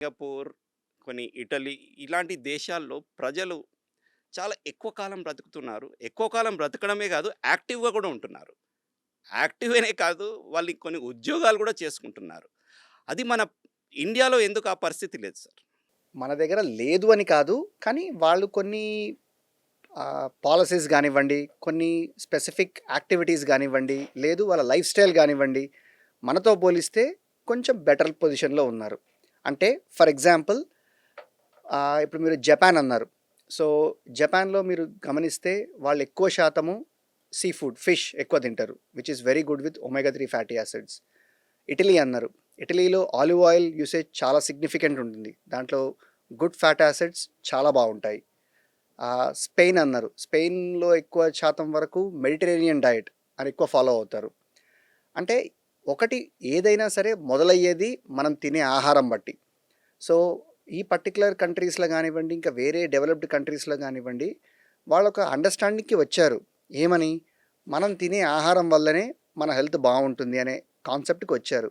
Singapore, కొన్ని Italy ఇలాంటి దేశాల్లో ప్రజలు చాలా ఎక్కువ కాలం బ్రతుకుతున్నారు. ఎక్కువ కాలం బ్రతకడమే కాదు, యాక్టివ్‌గా కూడా ఉంటున్నారు. యాక్టివేనే కాదు, వాళ్ళు కొన్ని ఉద్యోగాలు కూడా చేసుకుంటున్నారు. అది మన ఇండియాలో ఎందుకు ఆ పరిస్థితి లేదు సార్? మన దగ్గర లేదు అని కాదు. కానీ వాళ్ళు కొన్ని పాలిసీస్ గానివ్వండి, కొన్ని స్పెసిఫిక్ యాక్టివిటీస్ గానివ్వండి, లేదు వాళ్ళ లైఫ్ స్టైల్ గానివ్వండి, మనతో పోలిస్తే కొంచెం బెటర్ పొజిషన్‌లో ఉన్నారు. అంటే ఫర్ ఎగ్జాంపుల్ ఇప్పుడు మీరు జపాన్ అన్నారు. సో, జపాన్‌లో మీరు గమనిస్తే వాళ్ళు ఎక్కువ శాతము సీ ఫుడ్, ఫిష్ ఎక్కువ తింటారు. Which is very good with omega 3 fatty acids. Italy అన్నారు. ఇటలీలో ఆలివ్ ఆయిల్ యూసేజ్ చాలా సిగ్నిఫికెంట్ ఉంటుంది. దాంట్లో గుడ్ ఫ్యాటీ యాసిడ్స్ చాలా బావుంటాయి. స్పెయిన్ అన్నారు. స్పెయిన్‌లో ఎక్కువ శాతం వరకు మెడిటరేనియన్ డయట్ అని ఎక్కువ ఫాలో అవుతారు. అంటే ఒకటి ఏదైనా సరే మొదలయ్యేది మనం తినే ఆహారం బట్టి. సో, ఈ పర్టిక్యులర్ కంట్రీస్‌లో గానివ్వండి, ఇంకా వేరే డెవలప్డ్ కంట్రీస్‌లో గానివ్వండి, వాళ్ళొక అండర్‌స్టాండింగ్‌కి వచ్చారు. ఏమని? మనం తినే ఆహారం వల్లనే మన హెల్త్ బావుంటుంది అనే కాన్సెప్ట్‌కి వచ్చారు.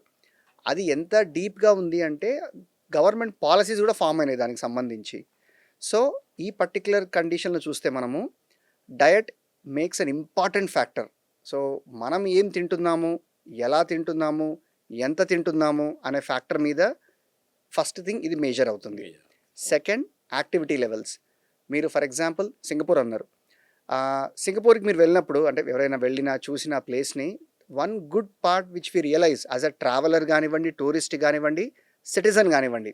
అది ఎంత డీప్‌గా ఉంది అంటే గవర్నమెంట్ పాలిసీస్ కూడా ఫార్మ్ అయినాయి దానికి సంబంధించి. సో, ఈ పర్టిక్యులర్ కండిషన్‌లో చూస్తే మనము diet makes an important factor. So, మనం ఏం తింటున్నాము, ఎలా తింటున్నాము, ఎంత తింటున్నాము అనే ఫ్యాక్టర్ మీద ఫస్ట్ థింగ్ ఇది మేజర్ అవుతుంది. Second activity levels. మీరు ఫర్ ఎగ్జాంపుల్ సింగపూర్ అన్నారు. సింగపూర్‌కి మీరు వెళ్ళినప్పుడు అంటే ఎవరైనా వెళ్ళినా, చూసిన ప్లేస్‌ని one good part which we realise as a traveller గానివ్వండి, టూరిస్ట్ గానివ్వండి, సిటిజన్ గానివ్వండి,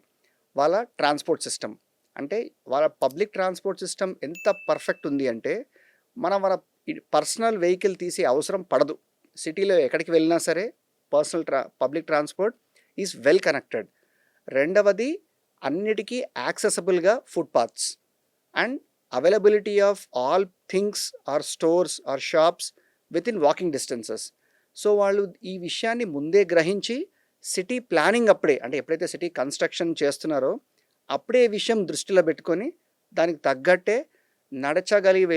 వాళ్ళ ట్రాన్స్‌పోర్ట్ సిస్టమ్. అంటే వాళ్ళ పబ్లిక్ ట్రాన్స్‌పోర్ట్ సిస్టమ్ ఎంత పర్ఫెక్ట్ ఉంది అంటే, మనం మన పర్సనల్ వెహికల్ తీసే అవసరం పడదు. సిటీలో ఎక్కడికి వెళ్ళినా సరే public transport is well connected. రెండవది అన్నిటికీ యాక్సెసిబుల్‌గా footpaths and availability of all things are stores are shops within walking distances. So, వాళ్ళు ఈ విషయాన్ని ముందే గ్రహించి సిటీ ప్లానింగ్ అప్పుడే అంటే ఎప్పుడైతే సిటీ కన్‌స్ట్రక్షన్ చేస్తున్నారో అప్పుడే ఈ విషయం దృష్టిలో పెట్టుకొని దానికి తగ్గట్టే నడచగలిగి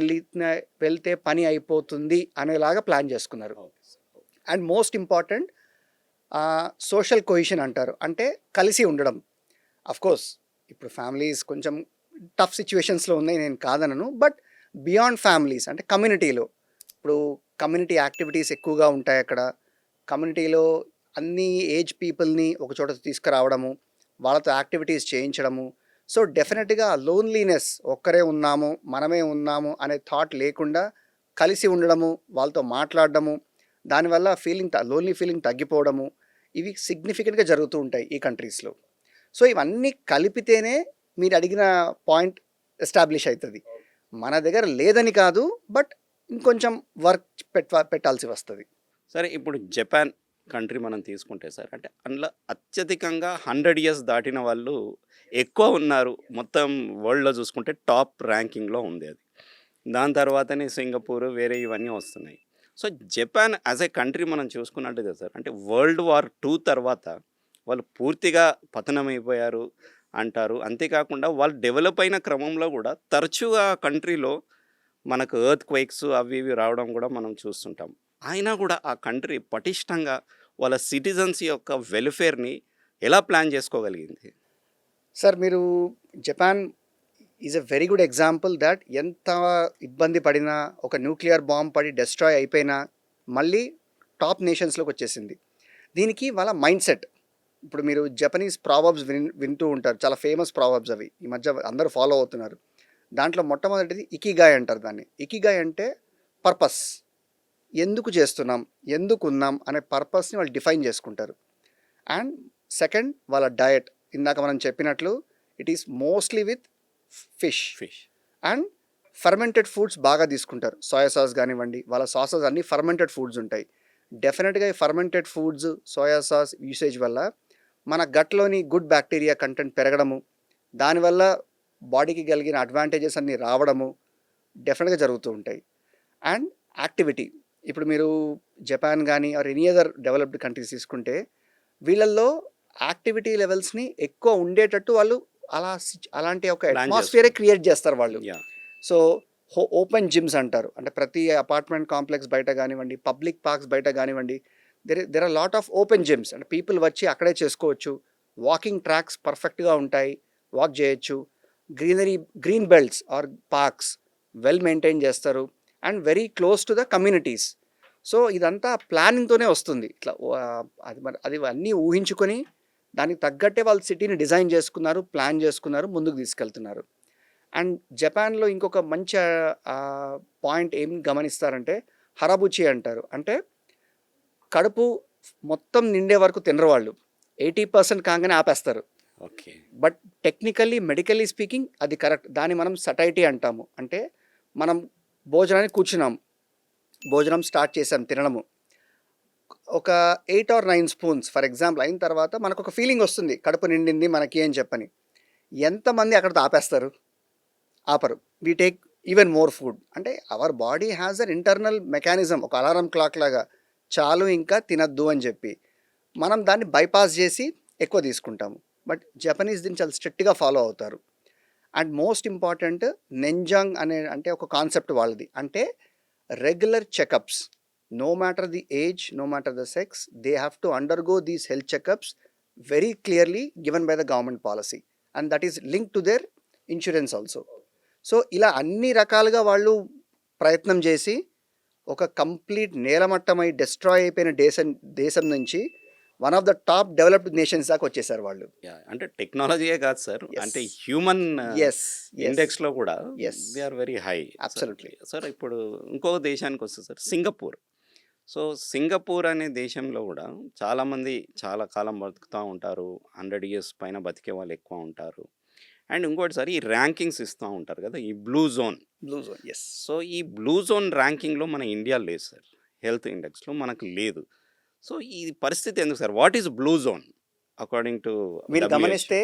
వెళ్తే పని అయిపోతుంది అనేలాగా ప్లాన్ చేసుకున్నారు. అండ్ మోస్ట్ ఇంపార్టెంట్ సోషల్ కొహిషన్ అంటారు. అంటే కలిసి ఉండడం. అఫ్‌కోర్స్ ఇప్పుడు ఫ్యామిలీస్ కొంచెం టఫ్ సిట్యుయేషన్స్‌లో ఉన్నాయి, నేను కాదనను. బట్ బియాండ్ ఫ్యామిలీస్ అంటే కమ్యూనిటీలో ఇప్పుడు కమ్యూనిటీ యాక్టివిటీస్ ఎక్కువగా ఉంటాయి అక్కడ. కమ్యూనిటీలో అన్ని ఏజ్ పీపుల్‌ని ఒక చోట తీసుకురావడము, వాళ్ళతో యాక్టివిటీస్ చేయించడము. సో, డెఫినెట్‌గా లోన్లీనెస్ ఒక్కరే ఉన్నాము, మనమే ఉన్నాము అనే థాట్ లేకుండా కలిసి ఉండడము, వాళ్ళతో మాట్లాడడము, దానివల్ల లోన్లీ ఫీలింగ్ తగ్గిపోవడము, ఇవి సిగ్నిఫికెంట్‌గా జరుగుతూ ఉంటాయి ఈ కంట్రీస్‌లో. సో, ఇవన్నీ కలిపితేనే మీరు అడిగిన పాయింట్ ఎస్టాబ్లిష్ అయితది. మన దగ్గర లేదని కాదు. బట్ ఇంకొంచెం వర్క్ పెట్టాల్సి వస్తది. సరే, ఇప్పుడు జపాన్ కంట్రీ మనం తీసుకుంటే సార్, అంటే అందులో అత్యధికంగా 100 ఇయర్స్ దాటిన వాళ్ళు ఎక్కువ ఉన్నారు. మొత్తం వరల్డ్‌లో చూసుకుంటే టాప్ ర్యాంకింగ్‌లో ఉంది అది. దాని తర్వాతనే సింగపూర్ వేరే ఇవన్నీ వస్తున్నాయి. So, Japan as a country మనం చూసుకున్నట్టుగా సార్, అంటే వరల్డ్ వార్ 2 తర్వాత వాళ్ళు పూర్తిగా పతనమైపోయారు అంటారు. అంతేకాకుండా వాళ్ళు డెవలప్ అయిన క్రమంలో కూడా తరచుగా కంట్రీలో మనకు ఎర్త్‌క్వేక్స్ అవి ఇవి రావడం కూడా మనం చూస్తుంటాం. అయినా కూడా ఆ కంట్రీ పటిష్టంగా వాళ్ళ సిటిజన్స్ యొక్క వెల్‌ఫేర్‌ని ఎలా ప్లాన్ చేసుకోగలిగింది? సార్, మీరు Japan is a very good example that ఎంత ఇబ్బంది పడినా, ఒక న్యూక్లియర్ బాంబ్ పడి డెస్ట్రాయ్ అయిపోయినా, మళ్ళీ టాప్ నేషన్స్‌లోకి వచ్చేసింది. దీనికి వాళ్ళ మైండ్ సెట్. ఇప్పుడు మీరు జపనీస్ ప్రావర్బ్స్ వింటూ ఉంటారు. చాలా ఫేమస్ ప్రావర్బ్స్ అవి. ఈ మధ్య అందరూ ఫాలో అవుతున్నారు. దాంట్లో మొట్టమొదటిది ఇకిగాయ్ అంటారు దాన్ని. ఇకిగాయ్ అంటే పర్పస్. ఎందుకు చేస్తున్నాం, ఎందుకున్నాం అనే పర్పస్‌ని వాళ్ళు డిఫైన్ చేసుకుంటారు. అండ్ సెకండ్ వాళ్ళ డయట్. ఇందాక మనం చెప్పినట్లు it is mostly with fish fish. And fermented foods బాగా తీసుకుంటారు. సోయా సాస్ గానివ్వండి, వాళ్ళ సాసెస్ అన్నీ ఫర్మెంటెడ్ ఫుడ్స్ ఉంటాయి. డెఫినెట్‌గా ఈ fermented foods, soya sauce usage వల్ల మన గట్‌లోని గుడ్ బ్యాక్టీరియా కంటెంట్ పెరగడము, దానివల్ల బాడీకి కలిగిన అడ్వాంటేజెస్ అన్నీ రావడము డెఫినెట్‌గా జరుగుతూ ఉంటాయి. And activity. ఇప్పుడు మీరు జపాన్ గానీ or any other developed countries తీసుకుంటే వీళ్ళల్లో యాక్టివిటీ లెవెల్స్‌ని ఎక్కువ ఉండేటట్టు వాళ్ళు అలాంటి ఒక ప్లాన్ అట్మాస్ఫియరే చేసుకుంటారు. క్రియేట్ చేస్తారు వాళ్ళు. యాహ్! సో, ఓపెన్ జిమ్స్ అంటారు. అంటే ప్రతి అపార్ట్మెంట్ కాంప్లెక్స్ బయట గానివ్వండి, పబ్లిక్ పార్క్స్ బయట గానివ్వండి, there are lot of open gyms. అంటే పీపుల్ వచ్చి అక్కడే చేసుకోవచ్చు. వాకింగ్ ట్రాక్స్ పర్ఫెక్ట్గా ఉంటాయి, వాక్ చేయొచ్చు. Green belts are parks well maintain చేస్తారు and very close to the communities. So ఇదంతా ప్లానింగ్తోనే వస్తుంది. ఇట్లా అది అన్నీ ఊహించుకొని దానికి తగ్గట్టే వాళ్ళు సిటీని డిజైన్ చేసుకున్నారు, ప్లాన్ చేసుకున్నారు, ముందుకు తీసుకెళ్తున్నారు. అండ్ జపాన్లో ఇంకొక మంచి పాయింట్ ఏం గమనిస్తారంటే హరాబుచి అంటారు. అంటే కడుపు మొత్తం నిండే వరకు తినరు వాళ్ళు, 80% కాగానే ఆపేస్తారు. Okay. But technically medically speaking అది కరెక్ట్. దాన్ని మనం సటైటీ అంటాము. అంటే మనం భోజనానికి కూర్చున్నాం, భోజనం స్టార్ట్ చేసాం తినడము, ఒక 8 or 9 స్పూన్స్ ఫర్ ఎగ్జాంపుల్ అయిన తర్వాత మనకు ఒక ఫీలింగ్ వస్తుంది కడుపు నిండింది మనకి అని చెప్పని. ఎంతమంది అక్కడితో ఆపేస్తారు? ఆపరు. We take even more food. అంటే our body has an internal mechanism, ఒక అలారం క్లాక్ లాగా, చాలు ఇంకా తినద్దు అని చెప్పి మనం దాన్ని బైపాస్ చేసి ఎక్కువ తీసుకుంటాము. బట్ జపనీస్ దీన్ని చాలా స్ట్రిక్ట్గా ఫాలో అవుతారు. అండ్ మోస్ట్ ఇంపార్టెంట్ నెంజాంగ్ అంటే ఒక కాన్సెప్ట్ వాళ్ళది. అంటే regular checkups, no matter the age, no matter the sex, they have to undergo these health checkups very clearly given by the government policy, and that is linked to their insurance also. So ఇలా అన్ని రకాలుగా వాళ్ళు ప్రయత్నం చేసి ఒక complete నేలమట్టమై destroy అయిపోయిన దేశం నుంచి one of the top developed nations దాకా వచ్చేసారు వాళ్ళు. అంటే టెక్నాలజీయే కాదు సార్, Yes. అంటే హ్యూమన్ Yes, yes. ఇండెక్స్లో కూడా Yes. They are very high. Absolutely. Sir ఇప్పుడు ఇంకో దేశానికి వస్తే సార్ సింగపూర్. సో సింగపూర్ అనే దేశంలో కూడా చాలామంది చాలా కాలం బతుకుతూ ఉంటారు, 100 years పైన బతికే వాళ్ళు ఎక్కువ ఉంటారు. అండ్ ఇంకోటి సార్ ఈ ర్యాంకింగ్స్ ఇస్తూ ఉంటారు కదా, ఈ blue zone. Blue zone, yes. So ఈ బ్లూ జోన్ ర్యాంకింగ్లో మన ఇండియా లేదు సార్, హెల్త్ ఇండెక్స్లో మనకు లేదు. సో ఈ పరిస్థితి ఎందుకు sir? What is blue zone according to మీరు గమనిస్తే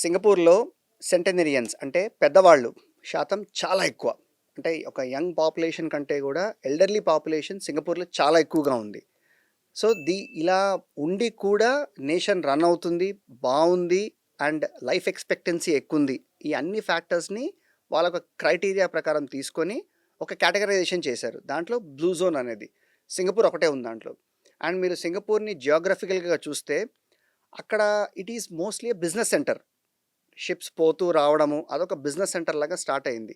సింగపూర్లో సెంటెనరియన్స్ అంటే పెద్దవాళ్ళు శాతం చాలా ఎక్కువ. అంటే ఒక యంగ్ పాపులేషన్ కంటే కూడా ఎల్డర్లీ పాపులేషన్ సింగపూర్లో చాలా ఎక్కువగా ఉంది. సో ఇలా ఉండి కూడా నేషన్ రన్ అవుతుంది, బాగుంది, అండ్ లైఫ్ ఎక్స్పెక్టెన్సీ ఎక్కువ ఉంది. ఈ అన్ని ఫ్యాక్టర్స్ని వాళ్ళ ఒక క్రైటీరియా ప్రకారం తీసుకొని ఒక కేటగరైజేషన్ చేశారు. దాంట్లో బ్లూ జోన్ అనేది సింగపూర్ ఒకటే ఉంది దాంట్లో. అండ్ మీరు సింగపూర్ని జియోగ్రఫికల్గా చూస్తే అక్కడ it is mostly business centre. Ships పోతూ రావడము అదొక బిజినెస్ సెంటర్ లాగా స్టార్ట్ అయింది.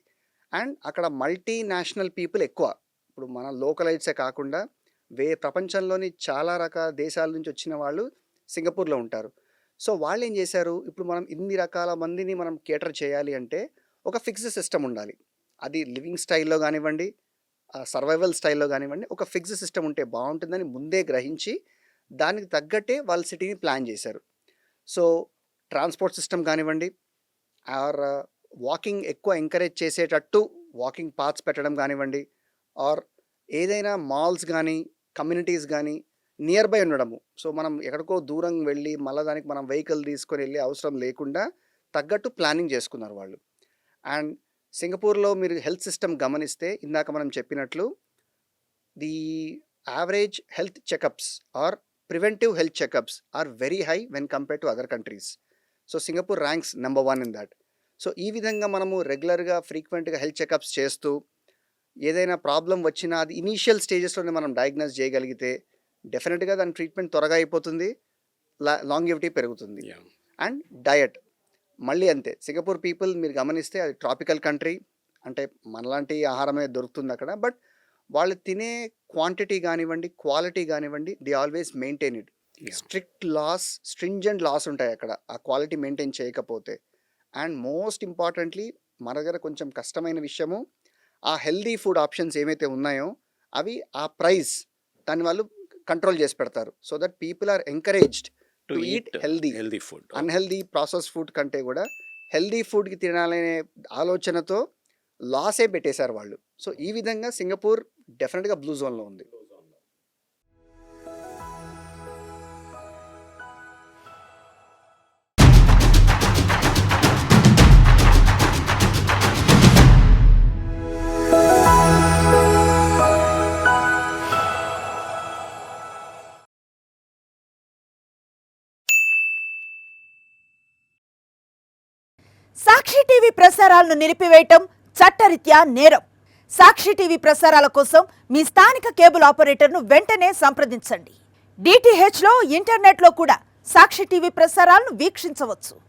అండ్ అక్కడ మల్టీనేషనల్ పీపుల్ ఎక్కువ. ఇప్పుడు మన లోకలైట్సే కాకుండా ప్రపంచంలోని చాలా రకాల దేశాల నుంచి వచ్చిన వాళ్ళు సింగపూర్లో ఉంటారు. సో వాళ్ళు ఏం చేశారు, ఇప్పుడు మనం ఇన్ని రకాల మందిని మనం కేటర్ చేయాలి అంటే ఒక ఫిక్స్డ్ సిస్టమ్ ఉండాలి. అది లివింగ్ స్టైల్లో కానివ్వండి, సర్వైవల్ స్టైల్లో కానివ్వండి, ఒక ఫిక్స్డ్ సిస్టమ్ ఉంటే బాగుంటుందని ముందే గ్రహించి దానికి తగ్గట్టే వాళ్ళ సిటీని ప్లాన్ చేశారు. సో ట్రాన్స్పోర్ట్ సిస్టమ్ కానివ్వండి, ఆర్ వాకింగ్ ఎక్కువ ఎంకరేజ్ చేసేటట్టు వాకింగ్ పాత్స్ పెట్టడం కానివ్వండి, ఆర్ ఏదైనా మాల్స్ కానీ కమ్యూనిటీస్ కానీ నియర్ బై ఉండడము. సో మనం ఎక్కడికో దూరం వెళ్ళి మళ్ళీ దానికి మనం వెహికల్ తీసుకొని వెళ్ళే అవసరం లేకుండా తగ్గట్టు ప్లానింగ్ చేసుకున్నారు వాళ్ళు. అండ్ సింగపూర్లో మీరు హెల్త్ సిస్టమ్ గమనిస్తే ఇందాక మనం చెప్పినట్లు the average health checkups are preventive health checkups are very high when compare to other countries. So Singapore ranks number 1 in that. So ఈ విధంగా మనము రెగ్యులర్గా ఫ్రీక్వెంట్గా హెల్త్ చెకప్స్ చేస్తూ ఏదైనా ప్రాబ్లం వచ్చినా అది ఇనీషియల్ స్టేజెస్లోనే మనం డయాగ్నోస్ చేయగలిగితే డెఫినెట్గా దాని ట్రీట్మెంట్ త్వరగా అయిపోతుంది, లాంగివిటీ పెరుగుతుంది. అండ్ డయట్ మళ్ళీ అంతే. సింగపూర్ పీపుల్ మీరు గమనిస్తే అది ట్రాపికల్ కంట్రీ, అంటే మనలాంటి ఆహారమే దొరుకుతుంది అక్కడ. బట్ వాళ్ళు తినే క్వాంటిటీ కానివ్వండి, క్వాలిటీ కానివ్వండి, they always maintain it. Stringent laws ఉంటాయి అక్కడ ఆ క్వాలిటీ మెయింటైన్ చేయకపోతే. అండ్ మోస్ట్ ఇంపార్టెంట్లీ మన దగ్గర కొంచెం కష్టమైన విషయము, ఆ హెల్దీ ఫుడ్ ఆప్షన్స్ ఏమైతే ఉన్నాయో అవి ఆ ప్రైస్ దాన్ని వాళ్ళు కంట్రోల్ చేసి పెడతారు. So that people are encouraged to eat healthy food. Unhealthy process food కంటే కూడా హెల్దీ ఫుడ్కి తినాలనే ఆలోచనతో లాసే పెట్టేశారు వాళ్ళు. సో ఈ విధంగా సింగపూర్ డెఫినెట్గా బ్లూ జోన్లో ఉంది. సాక్షి టీవీ ప్రసారాలను నిలిపివేయటం చట్టరీత్యా నేరం. సాక్షి టీవీ ప్రసారాల కోసం మీ స్థానిక కేబుల్ ఆపరేటర్ను వెంటనే సంప్రదించండి. డిటిహెచ్లో, ఇంటర్నెట్లో కూడా సాక్షి టీవీ ప్రసారాలను వీక్షించవచ్చు.